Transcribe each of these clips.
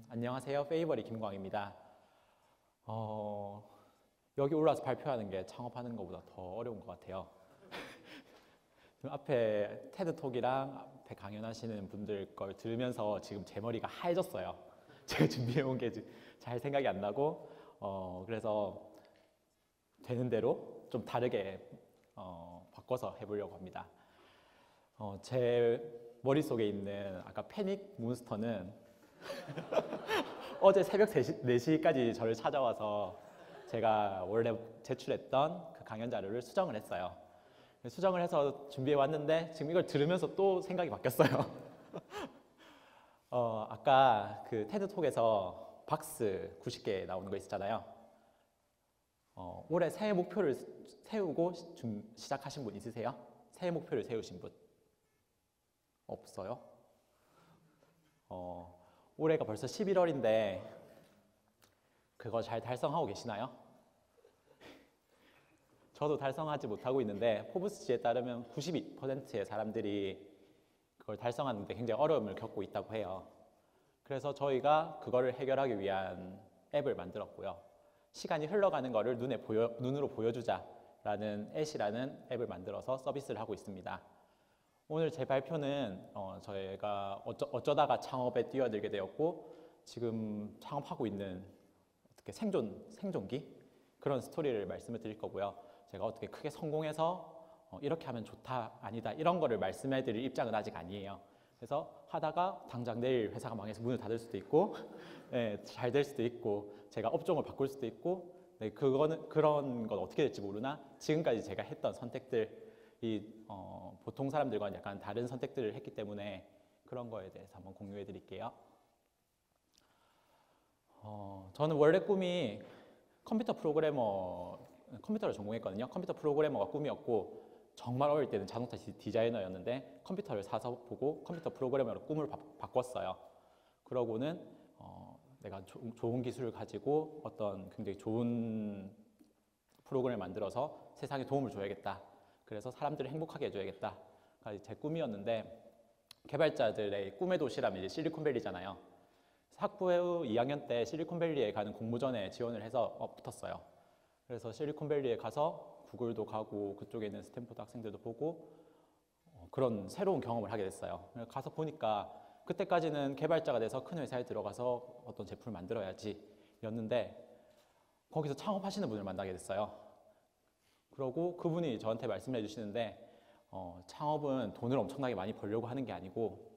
안녕하세요. 페이버리 김광입니다. 여기 올라와서 발표하는 게 창업하는 것보다 더 어려운 것 같아요. 지금 앞에 테드톡이랑 앞에 강연하시는 분들 걸 들으면서 지금 제 머리가 하얘졌어요. 제가 준비해온 게 잘 생각이 안 나고, 그래서 되는 대로 좀 다르게 바꿔서 해보려고 합니다. 제 머릿속에 있는 아까 패닉 몬스터는 어제 새벽 4시까지 저를 찾아와서 제가 원래 제출했던 그 강연 자료를 수정을 했어요. 수정을 해서 준비해 왔는데 지금 이걸 들으면서 또 생각이 바뀌었어요. 아까 그 테드톡에서 박스 90개 나오는 거 있었잖아요. 올해 새해 목표를 세우고 시작하신 분 있으세요? 새해 목표를 세우신 분? 없어요? 올해가 벌써 11월인데 그거 잘 달성하고 계시나요? 저도 달성하지 못하고 있는데 포브스지에 따르면 92%의 사람들이 그걸 달성하는데 굉장히 어려움을 겪고 있다고 해요. 그래서 저희가 그거를 해결하기 위한 앱을 만들었고요. 시간이 흘러가는 거를 눈으로 보여주자라는 엣이라는 앱을 만들어서 서비스를 하고 있습니다. 오늘 제 발표는 저희가 어쩌다가 창업에 뛰어들게 되었고 지금 창업하고 있는 어떻게 생존기 그런 스토리를 말씀을 드릴 거고요. 제가 어떻게 크게 성공해서 이렇게 하면 좋다 아니다 이런 거를 말씀해 드릴 입장은 아직 아니에요. 그래서 하다가 당장 내일 회사가 망해서 문을 닫을 수도 있고 네, 잘 될 수도 있고 제가 업종을 바꿀 수도 있고 네, 그런 건 어떻게 될지 모르나 지금까지 제가 했던 선택들이 보통 사람들과는 약간 다른 선택들을 했기 때문에 그런 거에 대해서 한번 공유해 드릴게요. 저는 원래 꿈이 컴퓨터를 전공했거든요. 컴퓨터 프로그래머가 꿈이었고 정말 어릴 때는 자동차 디자이너였는데 컴퓨터를 사서 보고 컴퓨터 프로그래머로 꿈을 바꿨어요. 그러고는 내가 좋은 기술을 가지고 어떤 굉장히 좋은 프로그램을 만들어서 세상에 도움을 줘야겠다. 그래서 사람들을 행복하게 해줘야겠다. 제 꿈이었는데 개발자들의 꿈의 도시라면 이제 실리콘밸리잖아요. 학부 2학년 때 실리콘밸리에 가는 공모전에 지원을 해서 붙었어요. 그래서 실리콘밸리에 가서 구글도 가고 그쪽에 있는 스탠포드 학생들도 보고 그런 새로운 경험을 하게 됐어요. 가서 보니까 그때까지는 개발자가 돼서 큰 회사에 들어가서 어떤 제품을 만들어야지 였는데 거기서 창업하시는 분을 만나게 됐어요. 그러고 그분이 저한테 말씀해 주시는데 창업은 돈을 엄청나게 많이 벌려고 하는 게 아니고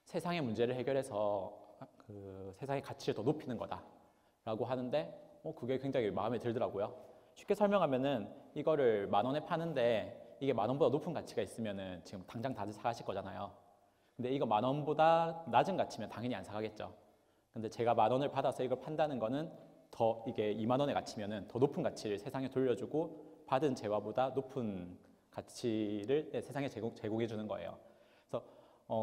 세상의 문제를 해결해서 그 세상의 가치를 더 높이는 거다 라고 하는데 그게 굉장히 마음에 들더라고요. 쉽게 설명하면은 이거를 10,000원에 파는데 이게 10,000원보다 높은 가치가 있으면은 지금 당장 다들 사가실 거잖아요. 근데 이거 10,000원보다 낮은 가치면 당연히 안 사가겠죠. 근데 제가 10,000원을 받아서 이걸 판다는 거는 더 이게 20,000원의 가치면은 더 높은 가치를 세상에 돌려주고 받은 재화보다 높은 가치를 세상에 제공해 주는 거예요. 그래서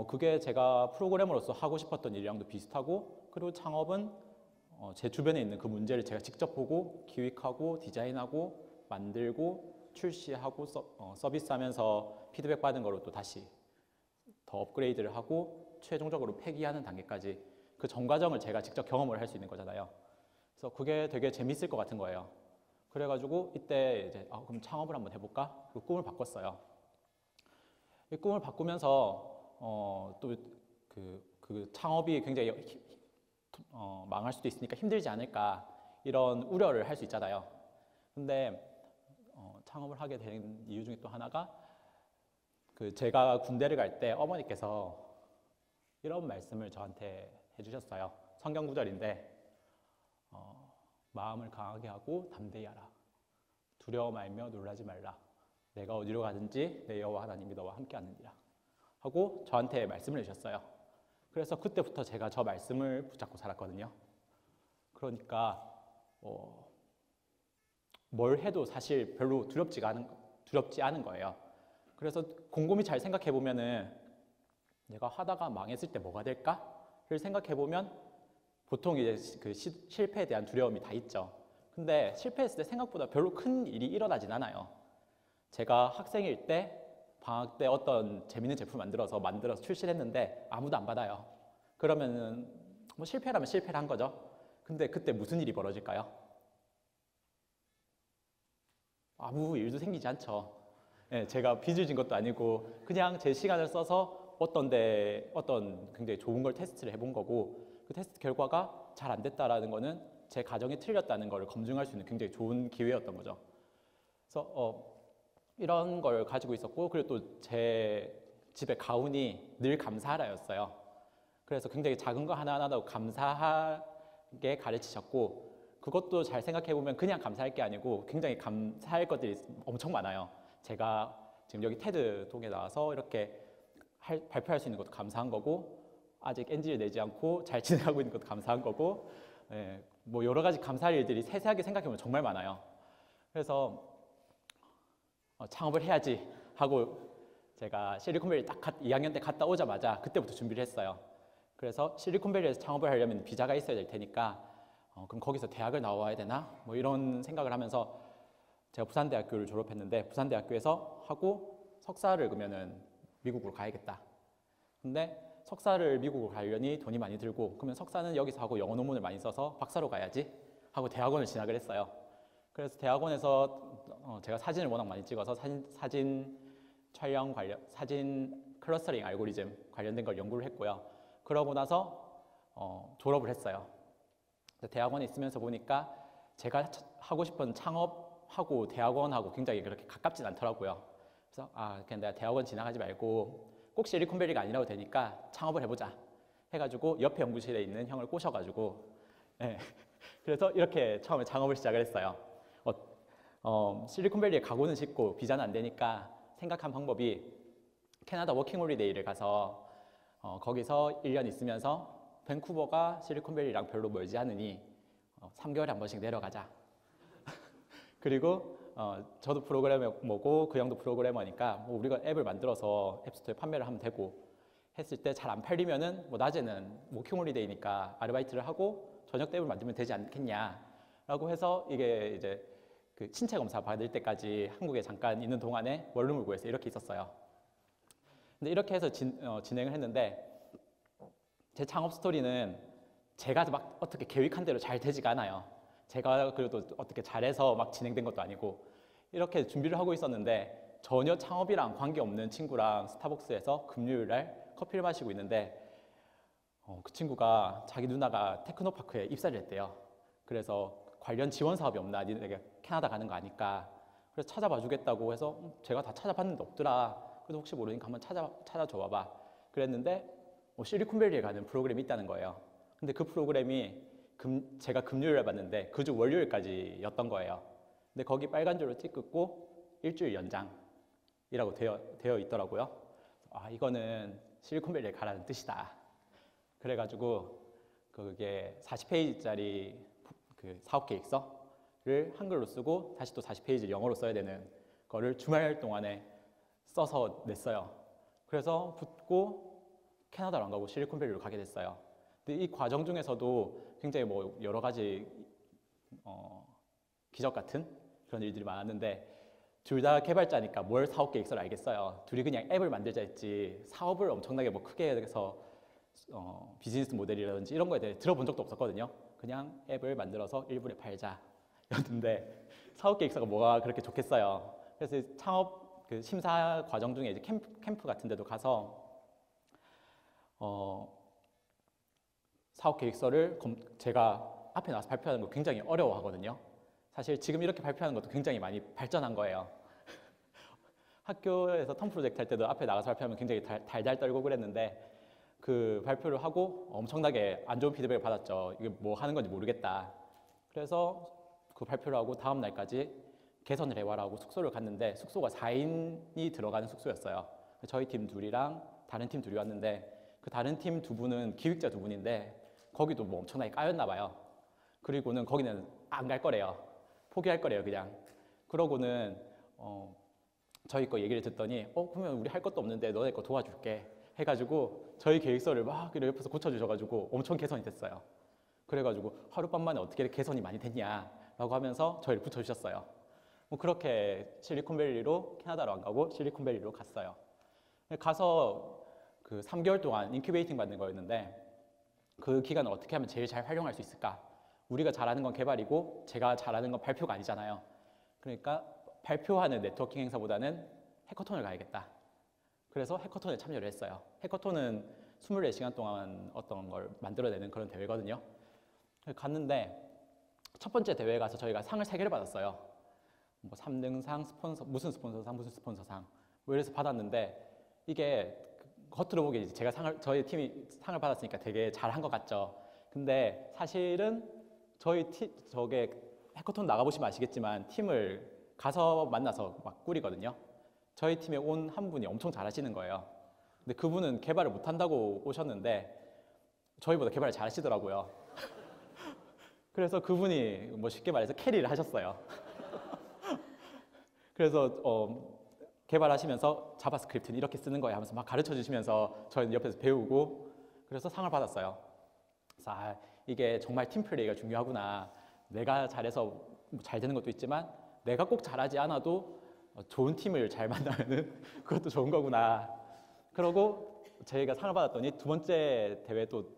그게 제가 프로그래머로서 하고 싶었던 일이랑도 비슷하고 그리고 창업은 제 주변에 있는 그 문제를 제가 직접 보고 기획하고 디자인하고 만들고 출시하고 서비스하면서 피드백 받은 거로 또 다시 더 업그레이드를 하고 최종적으로 폐기하는 단계까지 그 전 과정을 제가 직접 경험을 할 수 있는 거잖아요. 그래서 그게 되게 재밌을 것 같은 거예요. 그래가지고 이때 이제 그럼 창업을 한번 해볼까? 그 꿈을 바꿨어요. 이 꿈을 바꾸면서 또 그 창업이 굉장히 망할 수도 있으니까 힘들지 않을까 이런 우려를 할 수 있잖아요. 근데 창업을 하게 된 이유 중에 또 하나가 제가 군대를 갈 때 어머니께서 이런 말씀을 저한테 해주셨어요. 성경 구절인데 마음을 강하게 하고 담대히 하라. 두려워 말며 놀라지 말라. 내가 어디로 가든지 내 여호와 하나님이 너와 함께 하느니라 하고 저한테 말씀을 해주셨어요. 그래서 그때부터 제가 저 말씀을 붙잡고 살았거든요. 그러니까 뭘 해도 사실 별로 두렵지 않은 거예요. 그래서 곰곰이 잘 생각해 보면은 내가 하다가 망했을 때 뭐가 될까를 생각해 보면 보통 이제 그 실패에 대한 두려움이 다 있죠. 근데 실패했을 때 생각보다 별로 큰 일이 일어나진 않아요. 제가 학생일 때 방학 때 어떤 재밌는 제품을 만들어서 출시를 했는데 아무도 안 받아요. 그러면은 뭐 실패라면 실패를 한 거죠. 근데 그때 무슨 일이 벌어질까요? 아무 일도 생기지 않죠. 예, 제가 빚을 진 것도 아니고 그냥 제 시간을 써서 어떤 굉장히 좋은 걸 테스트를 해본 거고, 그 테스트 결과가 잘 안 됐다라는 거는 제 가정이 틀렸다는 걸 검증할 수 있는 굉장히 좋은 기회였던 거죠. 그래서 이런 걸 가지고 있었고, 그리고 또 제 집에 가훈이 늘 감사하라였어요. 그래서 굉장히 작은 거 하나하나도 감사하게 가르치셨고, 그것도 잘 생각해 보면 그냥 감사할 게 아니고 굉장히 감사할 것들이 엄청 많아요. 제가 지금 여기 테드 동에 나와서 이렇게 발표할 수 있는 것도 감사한 거고, 아직 NG를 내지 않고 잘 진행하고 있는 것도 감사한 거고, 예, 뭐 여러 가지 감사할 일들이 세세하게 생각해 보면 정말 많아요. 그래서 창업을 해야지 하고 제가 실리콘밸리 딱 2학년 때 갔다 오자마자 그때부터 준비를 했어요. 그래서 실리콘밸리에서 창업을 하려면 비자가 있어야 될 테니까 그럼 거기서 대학을 나와야 되나? 뭐 이런 생각을 하면서 제가 부산대학교를 졸업했는데, 부산대학교에서 하고 석사를 그러면은 미국으로 가야겠다. 근데 석사를 미국으로 가려니 돈이 많이 들고, 그러면 석사는 여기서 하고 영어 논문을 많이 써서 박사로 가야지 하고 대학원을 진학을 했어요. 그래서 대학원에서 제가 사진을 워낙 많이 찍어서 사진 촬영 관련, 사진 클러스터링 알고리즘 관련된 걸 연구를 했고요. 그러고 나서 졸업을 했어요. 대학원에 있으면서 보니까 제가 하고 싶은 창업하고 대학원하고 굉장히 그렇게 가깝진 않더라고요. 그래서 그냥 내가 대학원 진학하지 말고 꼭 실리콘밸리가 아니라도 되니까 창업을 해보자 해가지고 옆에 연구실에 있는 형을 꼬셔가지고, 네. 그래서 이렇게 처음에 창업을 시작을 했어요. 실리콘밸리에 가고는 싶고 비자는 안 되니까 생각한 방법이 캐나다 워킹홀리데이를 가서 거기서 1년 있으면서 밴쿠버가 실리콘밸리랑 별로 멀지 않으니 3개월에 한 번씩 내려가자. 그리고 저도 프로그래머고 그 형도 프로그래머니까 뭐 우리가 앱을 만들어서 앱스토어에 판매를 하면 되고, 했을 때 잘 안 팔리면은 뭐 낮에는 워킹홀리데이니까 아르바이트를 하고 저녁 때 앱을 만들면 되지 않겠냐라고 해서, 이게 이제 그 신체 검사 받을 때까지 한국에 잠깐 있는 동안에 원룸을 구해서 이렇게 있었어요. 근데 이렇게 해서 진행을 했는데, 제 창업 스토리는 제가 막 어떻게 계획한 대로 잘 되지가 않아요. 제가 그래도 어떻게 잘해서 막 진행된 것도 아니고, 이렇게 준비를 하고 있었는데 전혀 창업이랑 관계없는 친구랑 스타벅스에서 금요일 날 커피를 마시고 있는데 그 친구가 자기 누나가 테크노파크에 입사를 했대요. 그래서 관련 지원 사업이 없나, 니네가 캐나다 가는 거 아니까. 그래서 찾아봐 주겠다고 해서 제가 다 찾아봤는데 없더라. 그래서 혹시 모르니까 한번 찾아줘 봐봐. 그랬는데 실리콘밸리에 가는 프로그램이 있다는 거예요. 근데 그 프로그램이 제가 금요일에 봤는데 그 주 월요일까지였던 거예요. 근데 거기 빨간 줄로 찍고 일주일 연장이라고 되어 있더라고요. 이거는 실리콘밸리에 가라는 뜻이다. 그래가지고 그게 40페이지짜리 그 사업 계획서를 한글로 쓰고 다시 또 40페이지를 영어로 써야 되는 거를 주말 동안에 써서 냈어요. 그래서 붙고 캐나다로 안 가고 실리콘밸리로 가게 됐어요. 근데 이 과정 중에서도 굉장히 뭐 여러 가지 기적 같은 그런 일들이 많았는데, 둘 다 개발자니까 뭘 사업 계획서를 알겠어요. 둘이 그냥 앱을 만들자 했지 사업을 엄청나게 뭐 크게 해서 비즈니스 모델이라든지 이런 거에 대해 들어본 적도 없었거든요. 그냥 앱을 만들어서 일부러 팔자 였는데, 사업 계획서가 뭐가 그렇게 좋겠어요. 그래서 창업 그 심사 과정 중에 이제 캠프 같은 데도 가서 사업 계획서를 제가 앞에 나와서 발표하는 거 굉장히 어려워하거든요. 사실 지금 이렇게 발표하는 것도 굉장히 많이 발전한 거예요. 학교에서 텀 프로젝트 할 때도 앞에 나가서 발표하면 굉장히 달달 떨고 그랬는데, 그 발표를 하고 엄청나게 안 좋은 피드백을 받았죠. 이게 뭐 하는 건지 모르겠다. 그래서 그 발표를 하고 다음 날까지 개선을 해와라고 숙소를 갔는데, 숙소가 4인이 들어가는 숙소였어요. 저희 팀 둘이랑 다른 팀 둘이 왔는데, 그 다른 팀 두 분은 기획자 두 분인데 거기도 뭐 엄청나게 까였나 봐요. 그리고는 거기는 안 갈 거래요. 포기할 거래요, 그냥. 그러고는 저희 거 얘기를 듣더니 그러면 우리 할 것도 없는데 너네 거 도와줄게 해가지고 저희 계획서를 막 옆에서 고쳐주셔가지고 엄청 개선이 됐어요. 그래가지고 하룻밤 만에 어떻게 개선이 많이 됐냐라고 하면서 저희를 붙여주셨어요. 뭐 그렇게 실리콘밸리로, 캐나다로 안 가고 실리콘밸리로 갔어요. 가서 그 3개월 동안 인큐베이팅 받는 거였는데, 그 기간을 어떻게 하면 제일 잘 활용할 수 있을까? 우리가 잘하는 건 개발이고 제가 잘하는 건 발표가 아니잖아요. 그러니까 발표하는 네트워킹 행사보다는 해커톤을 가야겠다. 그래서 해커톤에 참여를 했어요. 해커톤은 24시간 동안 어떤 걸 만들어내는 그런 대회거든요. 갔는데 첫 번째 대회에 가서 저희가 상을 3개를 받았어요. 뭐 3등상, 스폰서, 무슨 스폰서상, 무슨 스폰서상 뭐 이래서 받았는데 이게 겉으로 보기에 제가 저희 팀이 상을 받았으니까 되게 잘한 것 같죠. 근데 사실은 저게 해커톤 나가보시면 아시겠지만 팀을 가서 만나서 막 꾸리거든요. 저희 팀에 온 한 분이 엄청 잘하시는 거예요. 근데 그분은 개발을 못한다고 오셨는데 저희보다 개발을 잘하시더라고요. 그래서 그분이 뭐 쉽게 말해서 캐리를 하셨어요. 그래서 개발하시면서 자바스크립트는 이렇게 쓰는 거야 하면서 막 가르쳐 주시면서 저희는 옆에서 배우고 그래서 상을 받았어요. 그래서 이게 정말 팀플레이가 중요하구나. 내가 잘해서 잘 되는 것도 있지만 내가 꼭 잘하지 않아도 좋은 팀을 잘 만나면은 그것도 좋은 거구나. 그러고 저희가 상을 받았더니 두 번째 대회도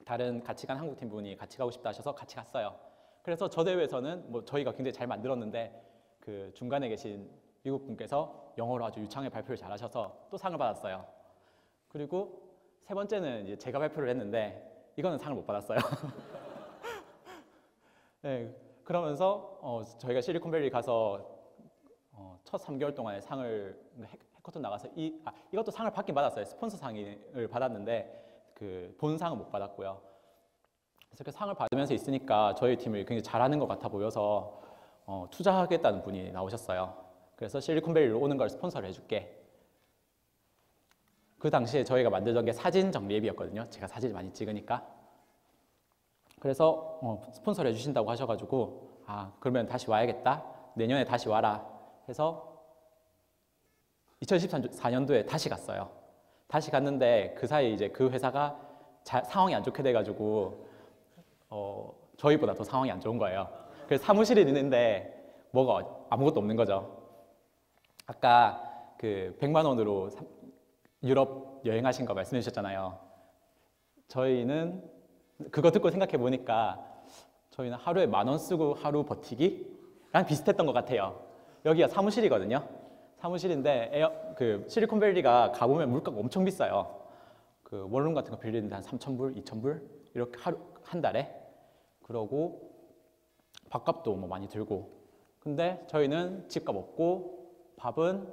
다른 같이 간 한국 팀 분이 같이 가고 싶다 하셔서 같이 갔어요. 그래서 저 대회에서는 뭐 저희가 굉장히 잘 만들었는데 그 중간에 계신 미국 분께서 영어로 아주 유창하게 발표를 잘하셔서 또 상을 받았어요. 그리고 세 번째는 이제 제가 발표를 했는데 이거는 상을 못 받았어요. 네, 그러면서 저희가 실리콘밸리 가서 첫 3개월 동안에 상을 해커톤 나가서 이것도 상을 받긴 받았어요. 스폰서 상을 받았는데 그 본상은 못 받았고요. 그래서 그 상을 받으면서 있으니까 저희 팀을 굉장히 잘하는 것 같아 보여서 투자하겠다는 분이 나오셨어요. 그래서 실리콘밸리로 오는 걸 스폰서를 해줄게. 그 당시에 저희가 만들던 게 사진 정리 앱이었거든요. 제가 사진을 많이 찍으니까. 그래서 스폰서를 해주신다고 하셔가지고 그러면 다시 와야겠다. 내년에 다시 와라 해서 2014년도에 다시 갔어요. 다시 갔는데 그 사이에 이제 그 회사가 상황이 안 좋게 돼가지고 저희보다 더 상황이 안 좋은 거예요. 그래서 사무실에 있는데 뭐가 아무것도 없는 거죠. 아까 그 100만 원으로 유럽 여행하신 거 말씀해 주셨잖아요. 저희는 그거 듣고 생각해 보니까 저희는 하루에 10,000원 쓰고 하루 버티기랑 비슷했던 것 같아요. 여기가 사무실이거든요. 사무실인데 그 실리콘밸리가 가보면 물가가 엄청 비싸요. 그 원룸 같은 거 빌리는데 한 3,000불, 2,000불 이렇게 한 달에. 그러고 밥값도 뭐 많이 들고. 근데 저희는 집값 없고 밥은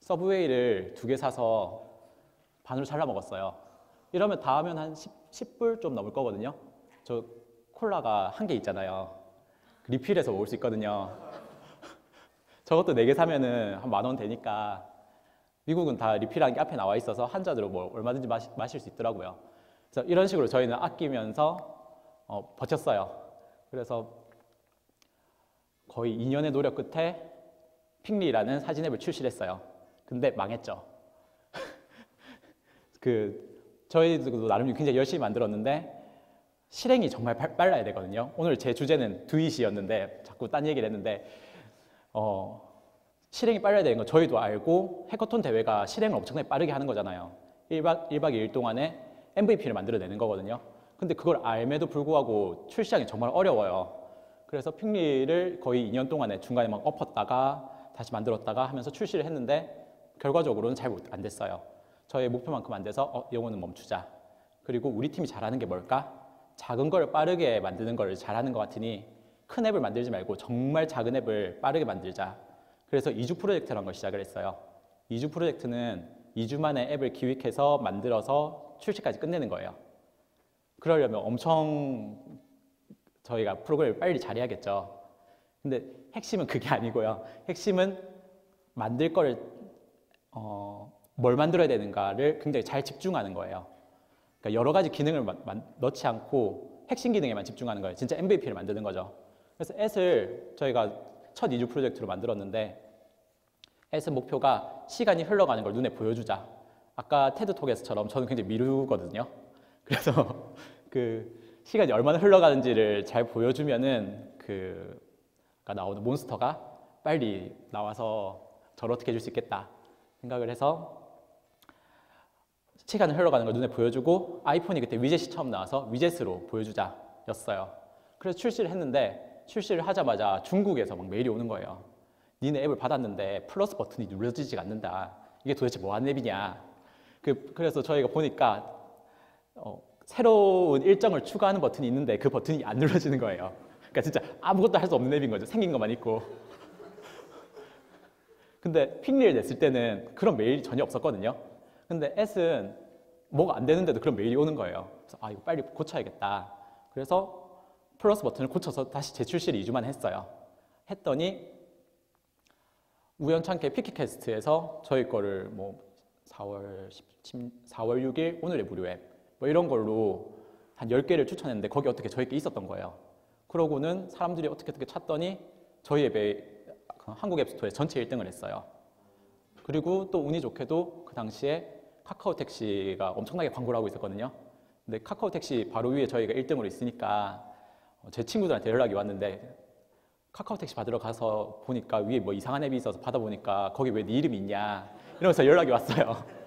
서브웨이를 2개 사서 반으로 잘라 먹었어요. 이러면 다 하면 한 10불 좀 넘을 거거든요. 저 콜라가 1개 있잖아요. 리필해서 먹을 수 있거든요. 저것도 4개 사면은 한 10,000원 되니까 미국은 다 리필하는 게 앞에 나와 있어서 한 잔으로 뭐 얼마든지 마실 수 있더라고요. 그래서 이런 식으로 저희는 아끼면서 버텼어요. 그래서 거의 2년의 노력 끝에 픽리라는 사진 앱을 출시를 했어요. 근데 망했죠. 저희도 나름 굉장히 열심히 만들었는데 실행이 정말 빨라야 되거든요. 오늘 제 주제는 두잇이었는데 자꾸 딴 얘기를 했는데 실행이 빨라야 되는 거 저희도 알고 해커톤 대회가 실행을 엄청나게 빠르게 하는 거잖아요. 1박 2일 동안에 MVP를 만들어내는 거거든요. 근데 그걸 알매도 불구하고 출시하기 정말 어려워요. 그래서 픽리를 거의 2년 동안에 중간에 막 엎었다가 다시 만들었다가 하면서 출시를 했는데 결과적으로는 잘 안 됐어요. 저의 목표만큼 안 돼서 이거는 멈추자. 그리고 우리 팀이 잘하는 게 뭘까? 작은 걸 빠르게 만드는 걸 잘하는 것 같으니 큰 앱을 만들지 말고 정말 작은 앱을 빠르게 만들자. 그래서 2주 프로젝트라는 걸 시작을 했어요. 2주 프로젝트는 2주 만에 앱을 기획해서 만들어서 출시까지 끝내는 거예요. 그러려면 엄청 저희가 프로그램을 빨리 잘해야겠죠. 근데 핵심은 그게 아니고요. 핵심은 만들 거를 뭘 만들어야 되는가를 굉장히 잘 집중하는 거예요. 그러니까 여러 가지 기능을 넣지 않고 핵심 기능에만 집중하는 거예요. 진짜 MVP를 만드는 거죠. 그래서 앳을 저희가 첫 2주 프로젝트로 만들었는데 앳의 목표가 시간이 흘러가는 걸 눈에 보여주자. 아까 테드톡에서처럼 저는 굉장히 미루거든요. 그래서 그 시간이 얼마나 흘러가는지를 잘 보여주면은 아까 나오는 몬스터가 빨리 나와서 저를 어떻게 해줄 수 있겠다 생각을 해서 시간을 흘러가는 걸 눈에 보여주고 아이폰이 그때 위젯이 처음 나와서 위젯으로 보여주자 였어요. 그래서 출시를 했는데 출시를 하자마자 중국에서 막 메일이 오는 거예요. 니네 앱을 받았는데 플러스 버튼이 눌러지지가 않는다. 이게 도대체 뭐 하는 앱이냐. 그래서 저희가 보니까 새로운 일정을 추가하는 버튼이 있는데 그 버튼이 안 눌러지는 거예요. 그러니까 진짜 아무것도 할 수 없는 앱인 거죠. 생긴 것만 있고. 근데 핑리를 냈을 때는 그런 메일이 전혀 없었거든요. 근데 S는 뭐가 안 되는데도 그런 메일이 오는 거예요. 그래서 이거 빨리 고쳐야겠다. 그래서 플러스 버튼을 고쳐서 다시 재출시를 2주만 했어요. 했더니 우연찮게 피키캐스트에서 저희 거를 뭐 4월 6일 오늘의 무료 앱 뭐 이런 걸로 한 10개를 추천했는데 거기 어떻게 저희 게 있었던 거예요. 그러고는 사람들이 어떻게 찾더니 저희 앱에 한국 앱스토어에 전체 1등을 했어요. 그리고 또 운이 좋게도 그 당시에 카카오 택시가 엄청나게 광고를 하고 있었거든요. 근데 카카오 택시 바로 위에 저희가 1등으로 있으니까 제 친구들한테 연락이 왔는데 카카오 택시 받으러 가서 보니까 위에 뭐 이상한 앱이 있어서 받아보니까 거기 왜 네 이름이 있냐 이러면서 연락이 왔어요.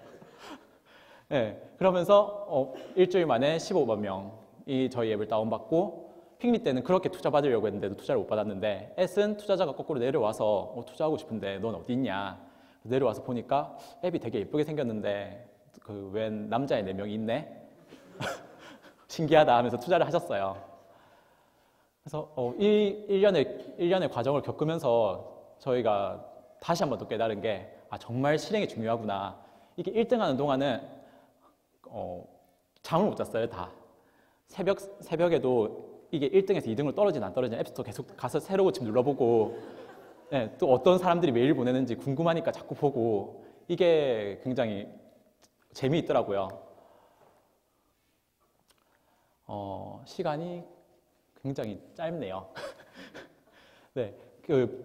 네, 그러면서 일주일 만에 15만 명이 저희 앱을 다운받고 핑리 때는 그렇게 투자 받으려고 했는데도 투자를 못 받았는데 S는 투자자가 거꾸로 내려와서 투자하고 싶은데 넌 어디 있냐 내려와서 보니까 앱이 되게 예쁘게 생겼는데 그 웬 남자애 4명이 있네 신기하다 하면서 투자를 하셨어요. 그래서 1년의 과정을 겪으면서 저희가 다시 한 번 더 깨달은 게 정말 실행이 중요하구나. 이게 1등 하는 동안은 잠을 못 잤어요. 다 새벽에도 이게 1등에서 2등으로 떨어지나 안 떨어지나 앱스토어 계속 가서 새로 고침 눌러보고 네, 또 어떤 사람들이 메일 보내는지 궁금하니까 자꾸 보고 이게 굉장히 재미있더라고요. 시간이 굉장히 짧네요. 네,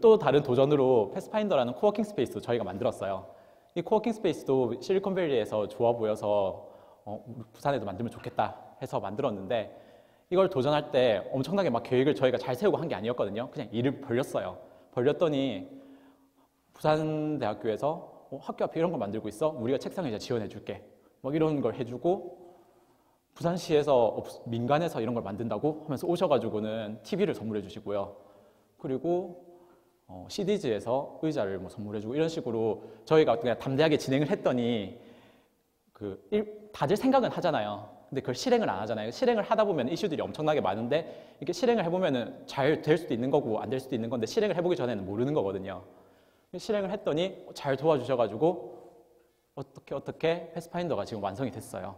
또 다른 도전으로 패스파인더라는 코워킹 스페이스도 저희가 만들었어요. 이 코워킹 스페이스도 실리콘밸리에서 좋아 보여서 부산에도 만들면 좋겠다 해서 만들었는데 이걸 도전할 때 엄청나게 막 계획을 저희가 잘 세우고 한 게 아니었거든요. 그냥 일을 벌렸어요. 벌렸더니 부산대학교에서 학교 앞에 이런 거 만들고 있어? 우리가 책상에 지원해 줄게. 막 이런 걸 해주고 부산시에서 민간에서 이런 걸 만든다고 하면서 오셔가지고는 TV를 선물해 주시고요. 그리고 CD즈에서 의자를 뭐 선물해 주고 이런 식으로 저희가 그냥 담대하게 진행을 했더니 다들 생각은 하잖아요. 근데 그걸 실행을 안 하잖아요. 실행을 하다 보면 이슈들이 엄청나게 많은데 이렇게 실행을 해보면 잘 될 수도 있는 거고 안 될 수도 있는 건데 실행을 해보기 전에는 모르는 거거든요. 실행을 했더니 잘 도와주셔가지고 어떻게 패스파인더가 지금 완성이 됐어요.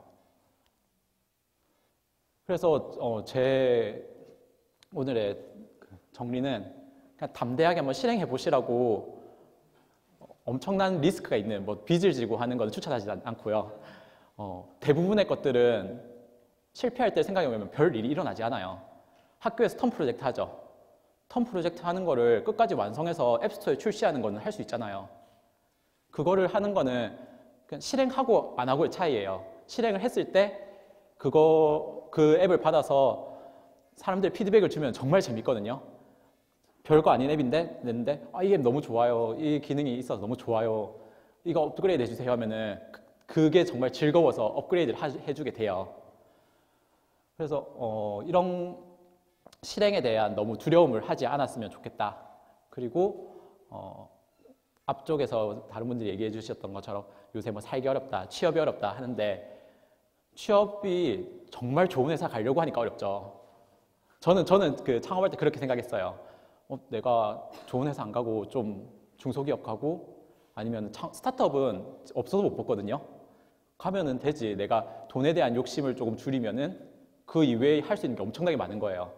그래서 제 오늘의 정리는 그냥 담대하게 한번 실행해 보시라고 엄청난 리스크가 있는 빚을 지고 하는 건 추천하지 않고요. 대부분의 것들은 실패할 때 생각해보면 별 일이 일어나지 않아요. 학교에서 텀 프로젝트 하죠. 텀 프로젝트 하는 거를 끝까지 완성해서 앱스토어에 출시하는 거는 할 수 있잖아요. 그거를 하는 거는 그냥 실행하고 안 하고의 차이예요. 실행을 했을 때 그 앱을 받아서 사람들 피드백을 주면 정말 재밌거든요. 별거 아닌 앱인데 냈는데 이 앱 너무 좋아요. 이 기능이 있어서 너무 좋아요. 이거 업그레이드 해주세요 하면은 그게 정말 즐거워서 업그레이드를 해주게 돼요. 그래서 이런 실행에 대한 너무 두려움을 하지 않았으면 좋겠다. 그리고 앞쪽에서 다른 분들이 얘기해 주셨던 것처럼 요새 뭐 살기 어렵다, 취업이 어렵다 하는데 취업이 정말 좋은 회사 가려고 하니까 어렵죠. 저는 그 창업할 때 그렇게 생각했어요. 내가 좋은 회사 안 가고 좀 중소기업 가고 아니면 스타트업은 없어서 못 뽑거든요. 가면은 되지. 내가 돈에 대한 욕심을 조금 줄이면은 그 이외에 할 수 있는 게 엄청나게 많은 거예요.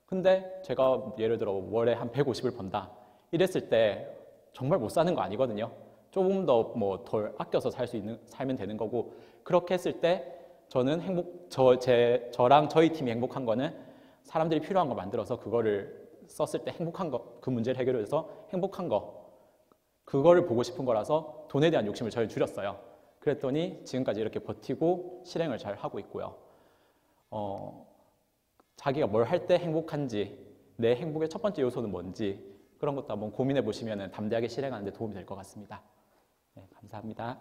근데 제가 예를 들어 월에 한 150을 번다. 이랬을 때 정말 못 사는 거 아니거든요. 조금 더 뭐 덜 아껴서 살면 되는 거고 그렇게 했을 때 저는 저랑 저희 팀이 행복한 거는 사람들이 필요한 거 만들어서 그거를 썼을 때 행복한 거, 그 문제를 해결해서 행복한 거, 그거를 보고 싶은 거라서 돈에 대한 욕심을 저희 줄였어요. 그랬더니 지금까지 이렇게 버티고 실행을 잘 하고 있고요. 자기가 뭘 할 때 행복한지, 내 행복의 첫 번째 요소는 뭔지 그런 것도 한번 고민해 보시면 담대하게 실행하는 데 도움이 될 것 같습니다. 네, 감사합니다.